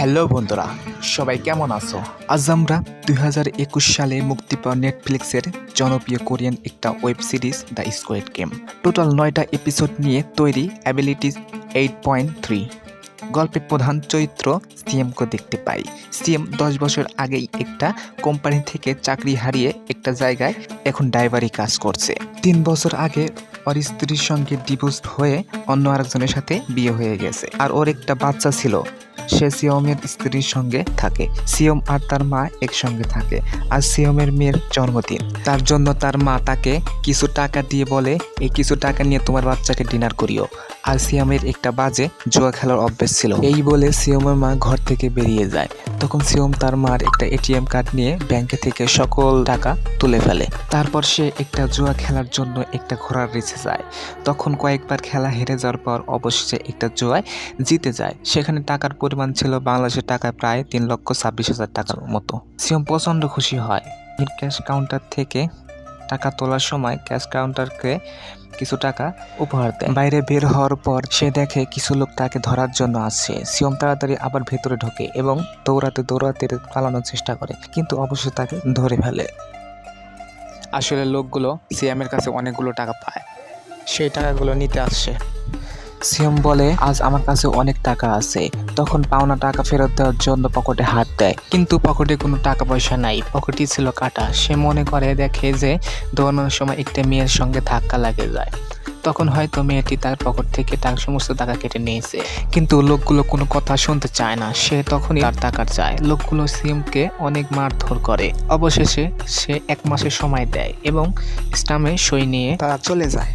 Hello বন্ধুরা, সবাই কেমন আছো? আজ আমরা 2021 সালে মুক্তি পাওয়া নেটফ্লিক্সের জনপ্রিয় কোরিয়ান একটা web series the squid game total 9টা এপিসোড নিয়ে তৈরি অ্যাবিলিটিস 8.3। গল্পের প্রধান চরিত্র সিএমকে দেখতে পাই। সিএম 10 বছর আগেই একটা কোম্পানি থেকে চাকরি হারিয়ে একটা জায়গায় এখন ড্রাইভারি কাজ করছে। 3 বছর আগে ওর স্ত্রীর সঙ্গে ডিভোর্স হয়ে অন্য আরেকজনের সাথে বিয়ে হয়ে গেছে, আর ওর একটা বাচ্চা ছিল। সে সিওমের স্ত্রীর সঙ্গে থাকে। সিওম আর তার মা একসঙ্গে থাকে। আর সিওমের মেয়ের জন্মদিন, তার জন্য তার মা তাকে কিছু টাকা দিয়ে বলে, এই কিছু টাকা নিয়ে তোমার বাচ্চাকে ডিনার করিও। আর সিওমের একটা বাজে জুয়া খেলার অভ্যেস ছিল। এই বলে সিওমের মা ঘর থেকে বেরিয়ে যায়। তখন সিওম তার মার একটা এটিএম কার্ড নিয়ে ব্যাংকে থেকে সকল টাকা তুলে ফেলে। তারপর সে একটা জুয়া খেলার জন্য একটা ঘোড়ার রেসে যায়। তখন কয়েকবার খেলা হেরে যাওয়ার পর অবশেষে একটা জুয়ায় জিতে যায়। সেখানে টাকার পরিমাণ ছিল বাংলাদেশের টাকায় প্রায় 3,26,000 টাকার মতো। সিওম প্রচণ্ড খুশি হয়। ক্যাশ কাউন্টার থেকে টাকা তোলার সময় ক্যাশ কাউন্টারকে কিছু টাকা উপহার দেয়। বাইরে বের হওয়ার পর সে দেখে কিছু লোক তাকে ধরার জন্য আসছে। সিওম তাড়াতাড়ি আবার ভেতরে ঢোকে এবং দৌড়াতে দৌড়াতে পালানোর চেষ্টা করে, কিন্তু অবশ্যই তাকে ধরে ফেলে। আসলে লোকগুলো সিএমের কাছে অনেকগুলো টাকা পায়, সেই টাকাগুলো নিতে আসছে। সিএম বলে, আজ আমার কাছে অনেক টাকা আছে। তখন পাওনা টাকা ফেরত দেওয়ার জন্য পকেটে হাত দেয়, কিন্তু পকেটে কোনো টাকা পয়সা নাই, পকেটই ছিল কাটা। সে মনে করে দেখে যে দৌড়ানোর সময় একটা মেয়ের সঙ্গে ধাক্কা লাগে যায়। তখন হয়তো মেয়েটি তার পকেট থেকে তার সমস্ত টাকা কেটে নিয়েছে, কিন্তু লোকগুলো কোনো কথা শুনতে চায় না। সে তখনই তার টাকা চায়। লোকগুলো সিএমকে অনেক মারধর করে। অবশেষে সে 1 মাসের সময় দেয় এবং স্টামে সই নিয়ে তারা চলে যায়।